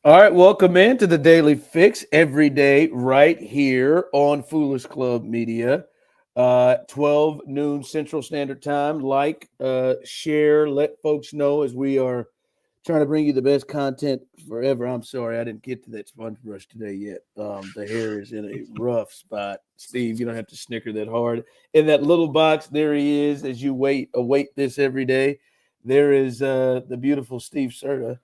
All right, welcome into the Daily Fix every day right here on Foolish Club Media. 12 noon Central Standard Time. Share, let folks know as we are trying to bring you the best content forever. I'm sorry I didn't get to that sponge brush today yet. The hair is in a rough spot. Steve, you don't have to snicker that hard. In that little box, there he is as you await this every day. There is the beautiful Steve Serta.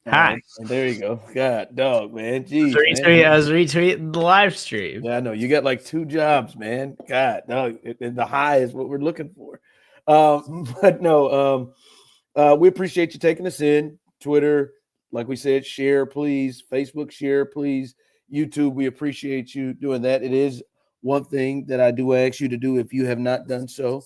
All Hi. right, and there you go. God, dog, man. I Jeez, was, man. retweet, I was retweeting the live stream. Yeah, I know you got like two jobs, man. God, dog, and the high is what we're looking for. But no, we appreciate you taking us in. Twitter, like we said, share, please. Facebook, share, please. YouTube, we appreciate you doing that. It is one thing that I do ask you to do if you have not done so.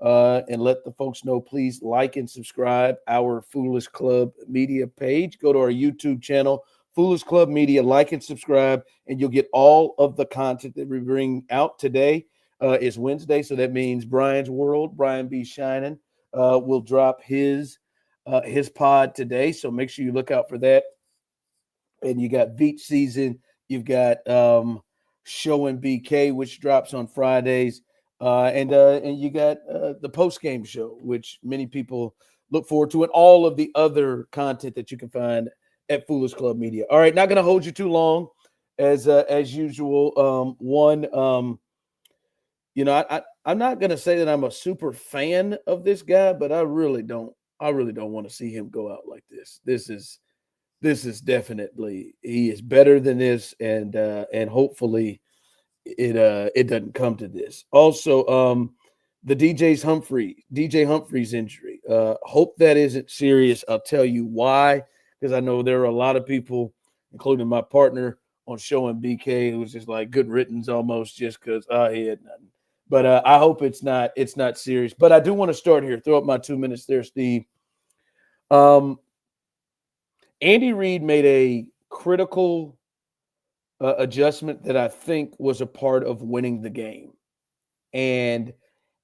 And let the folks know, please like and subscribe our Foolish Club Media page. Go to our YouTube channel, Foolish Club Media, like and subscribe, and you'll get all of the content that we bring out today. Is Wednesday, so that means Brian's World, Brian B. Shining, will drop his pod today. So make sure you look out for that. And you got Beach Season, you've got Show and BK, which drops on Fridays, and you got the post game show, which many people look forward to, and all of the other content that you can find at Foolish Club Media. All right, not going to hold you too long, as usual. I'm not going to say that I'm a super fan of this guy, but I really don't. I really don't want to see him go out like this. This is definitely, he is better than this, and hopefully it doesn't come to this. Also, the DJ Humphries injury. Hope that isn't serious. I'll tell you why, because I know there are a lot of people, including my partner on Show and BK, who's just like good riddance almost, just because he had nothing. But I hope it's not serious. But I do want to start here. Throw up my 2 minutes there, Steve. Um, Andy Reid made a critical adjustment that I think was a part of winning the game, and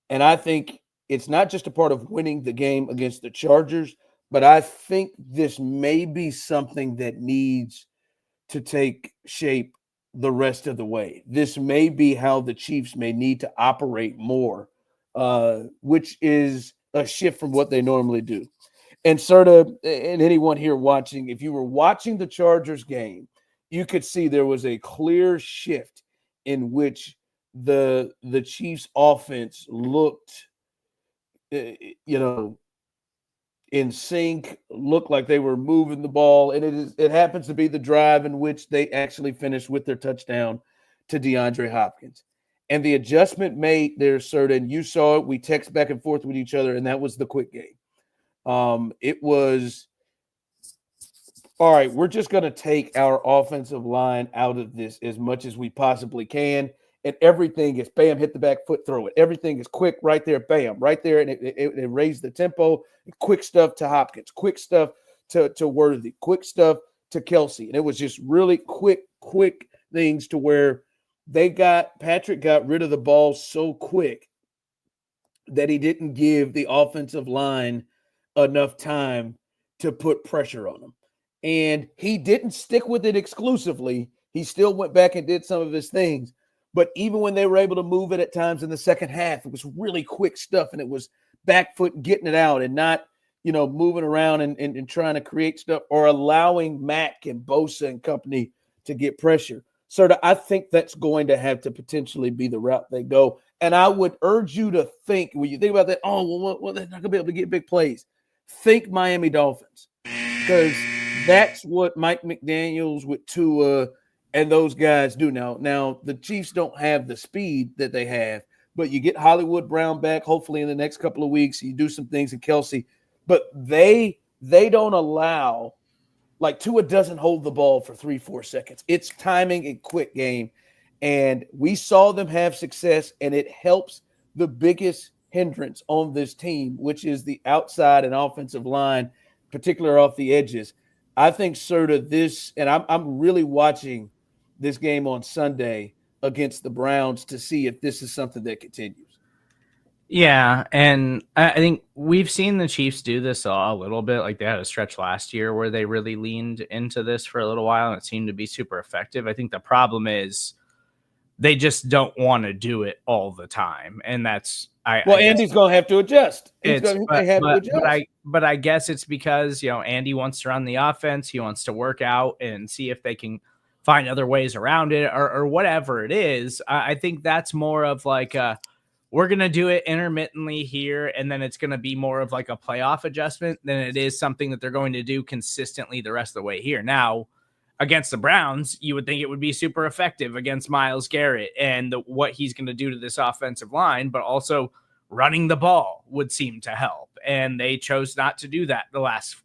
I think it's not just a part of winning the game against the Chargers, but I think this may be something that needs to take shape the rest of the way. This may be how the Chiefs may need to operate more, which is a shift from what they normally do. And sort of, and anyone here watching, if you were watching the Chargers game, you could see there was a clear shift in which the Chiefs offense looked, you know, in sync, looked like they were moving the ball, and it happens to be the drive in which they actually finished with their touchdown to DeAndre Hopkins. And the adjustment made there, certain you saw it. We text back and forth with each other, and that was the quick game. It was all right. We're just going to take our offensive line out of this as much as we possibly can, and everything is bam, hit the back foot, throw it. Everything is quick right there, bam, right there, and it raised the tempo. Quick stuff to Hopkins, quick stuff to Worthy, quick stuff to Kelsey, and it was just really quick things to where Patrick got rid of the ball so quick that he didn't give the offensive line enough time to put pressure on him. And he didn't stick with it exclusively. He still went back and did some of his things. But even when they were able to move it at times in the second half, it was really quick stuff, and it was back foot getting it out and not, moving around and trying to create stuff or allowing Mack and Bosa and company to get pressure. So I think that's going to have to potentially be the route they go. And I would urge you to think, when you think about that, they're not going to be able to get big plays. Think Miami Dolphins, because that's what Mike McDaniels with Tua and those guys do now. Now, the Chiefs don't have the speed that they have, but you get Hollywood Brown back hopefully in the next couple of weeks. You do some things in Kelsey, but they don't allow, like Tua doesn't hold the ball for 3-4 seconds. It's timing and quick game. And we saw them have success, and it helps the biggest hindrance on this team, which is the outside and offensive line, particularly off the edges. I think sort of this, and I'm really watching this game on Sunday against the Browns to see if this is something that continues. Yeah, and I think we've seen the Chiefs do this a little bit. Like they had a stretch last year where they really leaned into this for a little while, and it seemed to be super effective. I think the problem is they just don't want to do it all the time, and that's Well, I guess Andy's going to have to adjust. He it's may have to adjust. I guess it's because Andy wants to run the offense, he wants to work out and see if they can find other ways around it or whatever it is. I think that's more of like we're gonna do it intermittently here, and then it's gonna be more of like a playoff adjustment than it is something that they're going to do consistently the rest of the way here. Now, against the Browns, you would think it would be super effective against Myles Garrett and what he's going to do to this offensive line, but also running the ball would seem to help. And they chose not to do that the last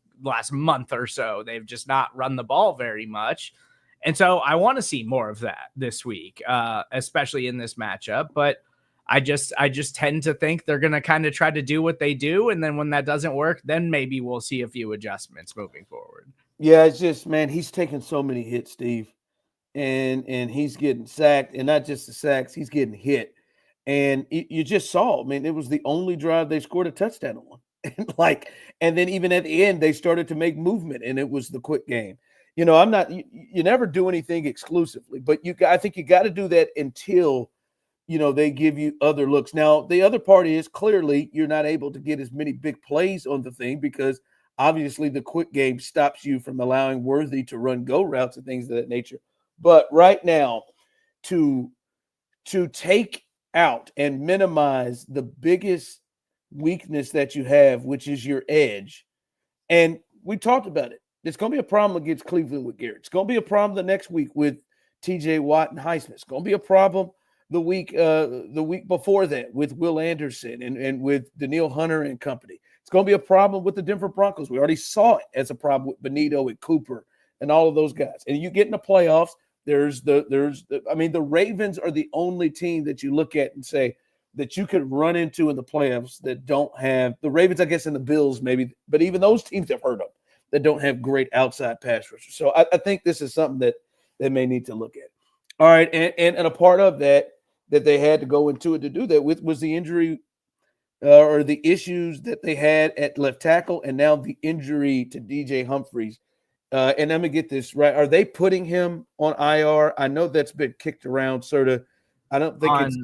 month or so. They've just not run the ball very much. And so I want to see more of that this week, especially in this matchup. But I just tend to think they're going to kind of try to do what they do. And then when that doesn't work, then maybe we'll see a few adjustments moving forward. Yeah, it's just, man, he's taking so many hits, Steve, and he's getting sacked, and not just the sacks, he's getting hit. And you just saw, I mean, it was the only drive they scored a touchdown on. And then even at the end, they started to make movement, and it was the quick game. I'm not, you never do anything exclusively, but I think you got to do that until, they give you other looks. Now, the other part is clearly you're not able to get as many big plays on the thing because obviously the quick game stops you from allowing Worthy to run go routes and things of that nature. But right now, to take out and minimize the biggest weakness that you have, which is your edge. And we talked about it. It's going to be a problem against Cleveland with Garrett. It's going to be a problem the next week with TJ Watt and Highsmith. It's going to be a problem the week before that with Will Anderson and with Danielle Hunter and company. It's going to be a problem with the Denver Broncos. We already saw it as a problem with Benito and Cooper and all of those guys. And you get in the playoffs, the Ravens are the only team that you look at and say that you could run into in the playoffs that don't have the Ravens, I guess, and the Bills maybe, but even those teams have heard of that don't have great outside pass rushers. So I think this is something that they may need to look at. All right, and a part of that they had to go into it to do that with was the injury or the issues that they had at left tackle, and now the injury to DJ Humphries. And let me get this right. Are they putting him on IR? I know that's been kicked around, sort of. I don't think it's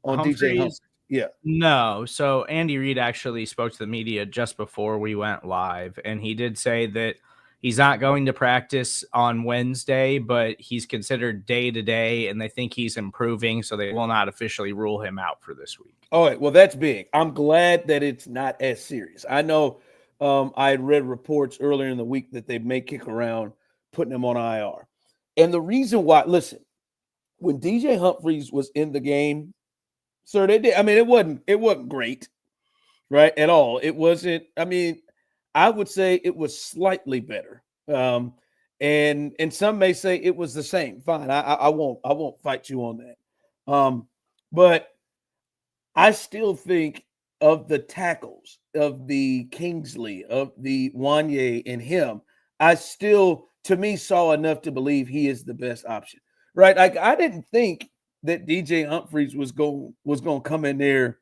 on DJ Humphries. Yeah. No. So Andy Reid actually spoke to the media just before we went live, and he did say that he's not going to practice on Wednesday, but he's considered day to day, and they think he's improving, so they will not officially rule him out for this week. All right. Well, that's big. I'm glad that it's not as serious. I know I had read reports earlier in the week that they may kick around putting him on IR. And the reason why, listen, when DJ Humphries was in the game, sir, they did. I mean, it wasn't great, right? At all. It wasn't. I mean, I would say it was slightly better. And some may say it was the same. Fine. I won't fight you on that. But I still think of the tackles of the Kingsley, of the Wanye and him, I still, to me, saw enough to believe he is the best option, right? Like I didn't think that DJ Humphries was going to come in there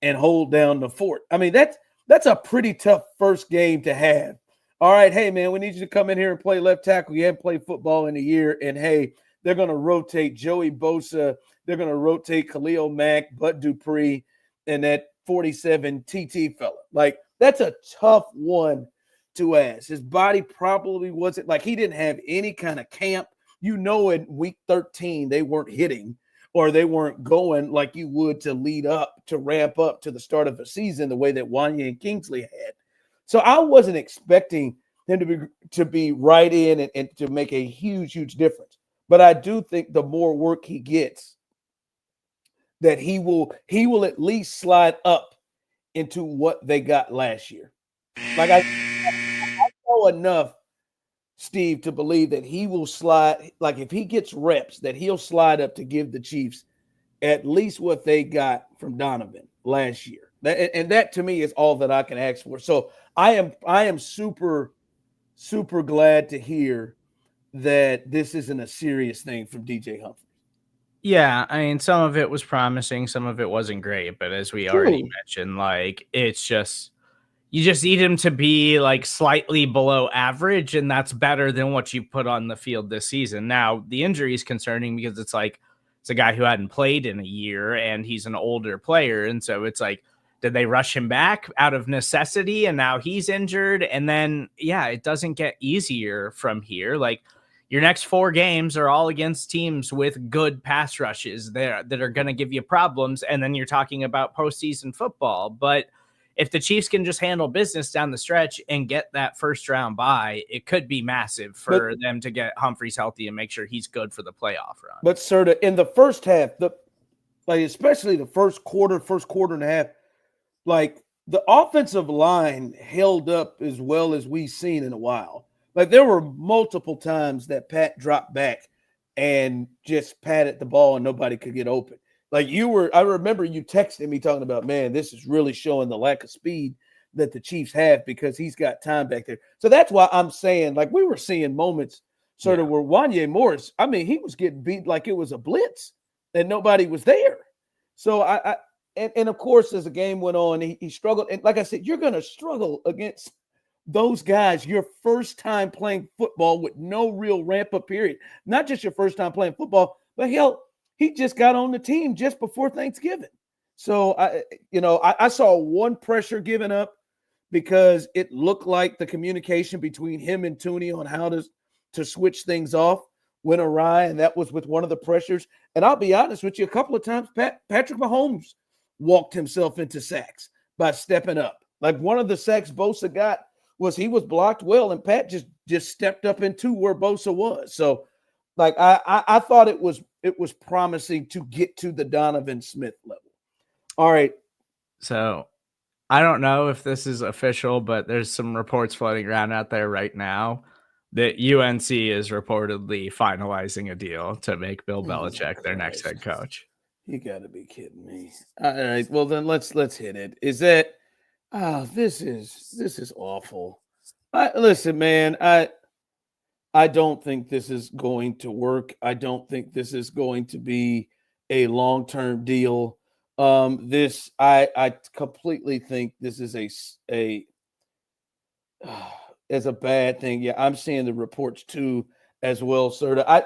and hold down the fort. I mean, that's a pretty tough first game to have. All right, hey man, we need you to come in here and play left tackle. You haven't played football in a year, and hey, they're going to rotate Joey Bosa. They're going to rotate Khalil Mack, Bud Dupree, and that 47 TT fella. Like, that's a tough one to ask. His body probably wasn't like he didn't have any kind of camp. In week 13, they weren't hitting or they weren't going like you would to lead up, to ramp up to the start of the season the way that Wanye and Kingsley had. So I wasn't expecting him to be right in and to make a huge, huge difference. But I do think the more work he gets, that he will at least slide up into what they got last year. Like I know enough, Steve, to believe that he will slide. Like if he gets reps, that he'll slide up to give the Chiefs at least what they got from Donovan last year. That to me is all that I can ask for. So I am super, super glad to hear that this isn't a serious thing from DJ Humphries. Yeah, I mean, some of it was promising, some of it wasn't great, but as we already True. mentioned, like, it's just you just need him to be, like, slightly below average, and that's better than what you put on the field this season. Now, the injury is concerning because it's like, it's a guy who hadn't played in a year, and he's an older player, and so it's like, did they rush him back out of necessity, and now he's injured? And then, yeah, it doesn't get easier from here. Like, your next 4 games are all against teams with good pass rushes there that are going to give you problems. And then you're talking about postseason football. But if the Chiefs can just handle business down the stretch and get that first round bye, it could be massive for them to get Humphries healthy and make sure he's good for the playoff run. But sir, in the first half, especially the first quarter and a half, like the offensive line held up as well as we've seen in a while. Like there were multiple times that Pat dropped back and just patted the ball and nobody could get open. Like I remember you texting me talking about, man, this is really showing the lack of speed that the Chiefs have because he's got time back there. So that's why I'm saying, like, we were seeing moments sort of where Wanya Morris, I mean, he was getting beat like it was a blitz and nobody was there. So and of course, as the game went on, he struggled. And like I said, you're going to struggle against those guys your first time playing football with no real ramp-up period. Not just your first time playing football, but hell, he just got on the team just before Thanksgiving. So, I saw one pressure given up because it looked like the communication between him and Tooney on how to switch things off went awry, and that was with one of the pressures. And I'll be honest with you, a couple of times Patrick Mahomes walked himself into sacks by stepping up. Like one of the sacks Bosa got he was blocked well, and Pat just stepped up into where Bosa was. So, like I thought it was promising to get to the Donovan Smith level. All right. So I don't know if this is official, but there's some reports floating around out there right now that UNC is reportedly finalizing a deal to make Bill Belichick their next head coach. You got to be kidding me. All right. Well, then let's hit it. Is that this is awful. Listen, man, I don't think this is going to work. I don't think this is going to be a long-term deal. I completely think this is as a bad thing. Yeah, I'm seeing the reports too as well, sir. I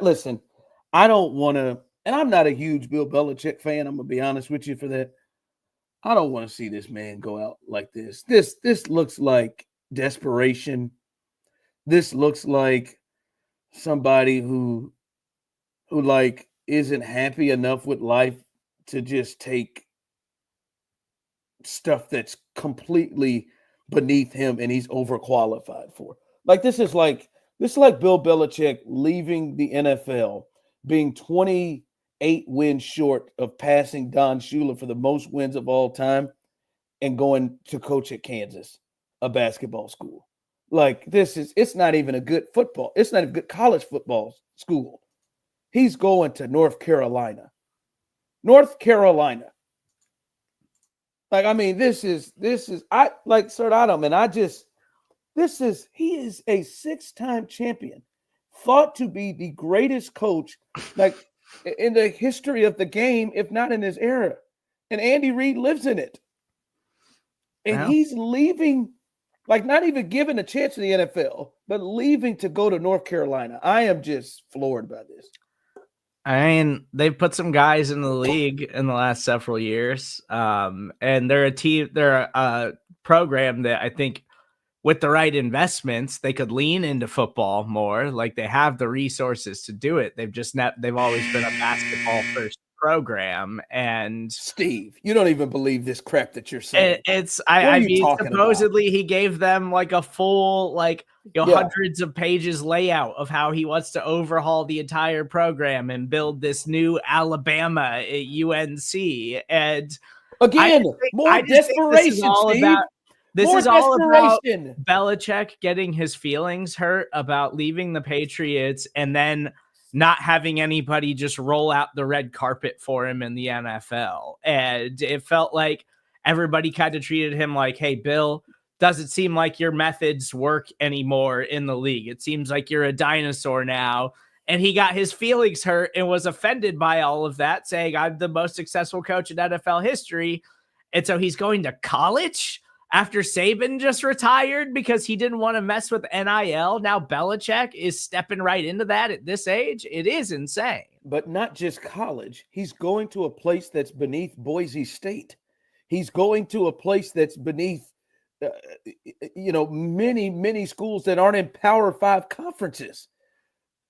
don't want to, and I'm not a huge Bill Belichick fan. I'm gonna be honest with you for that. I don't want to see this man go out like this. This looks like desperation. This looks like somebody who like isn't happy enough with life to just take stuff that's completely beneath him and he's overqualified for. Like this is like Bill Belichick leaving the NFL, being 28 wins short of passing Don Shula for the most wins of all time and going to coach at Kansas, a basketball school. Like it's not even a good football. It's not a good college football school. He's going to North Carolina. Like, I mean, he is a 6-time champion, thought to be the greatest coach, like in the history of the game, if not in his era. And Andy Reid lives in it. And he's leaving, like not even given a chance in the NFL, but leaving to go to North Carolina. I am just floored by this. I mean, they've put some guys in the league in the last several years. And they're a program that I think with the right investments, they could lean into football more. Like they have the resources to do it. They've always been a basketball first program. And Steve, you don't even believe this crap that you're saying. I mean, supposedly he gave them like a full, hundreds of pages layout of how he wants to overhaul the entire program and build this new Alabama at UNC. And again, more desperation, Steve. This is all about Belichick getting his feelings hurt about leaving the Patriots and then not having anybody just roll out the red carpet for him in the NFL. And it felt like everybody kind of treated him like, hey, Bill, doesn't seem like your methods work anymore in the league. It seems like you're a dinosaur now. and he got his feelings hurt and was offended by all of that, saying, I'm the most successful coach in NFL history. And so he's going to college after Saban just retired because he didn't want to mess with NIL. Now Belichick is stepping right into that at this age. It is insane. But not just college. He's going to a place that's beneath Boise State. He's going to a place that's beneath, many schools that aren't in Power 5 conferences.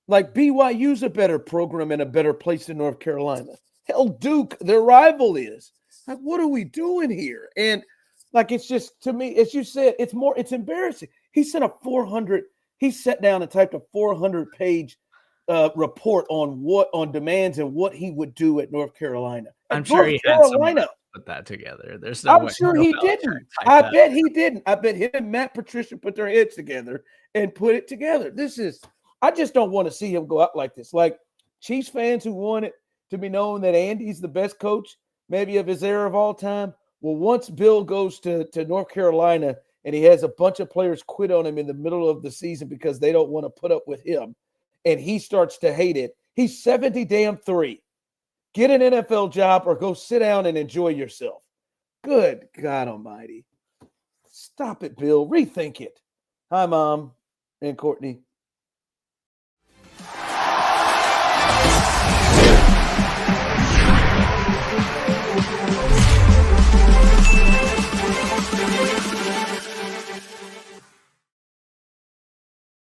Like BYU's a better program and a better place than North Carolina. Hell, Duke, their rival, is. Like, what are we doing here? And like, it's just, to me, as you said, it's embarrassing. He sat down and typed a 400-page report on demands and what he would do at North Carolina. I'm sure he had someone put that together. There's no way. I'm sure he didn't. I bet he didn't. I bet him and Matt Patricia put their heads together and put it together. I just don't want to see him go out like this. Like, Chiefs fans who want it to be known that Andy's the best coach, maybe of his era of all time. Well, once Bill goes to North Carolina and he has a bunch of players quit on him in the middle of the season because they don't want to put up with him, and he starts to hate it, he's 70-3. Get an NFL job or go sit down and enjoy yourself. Good God almighty. Stop it, Bill. Rethink it. Hi, Mom and Courtney.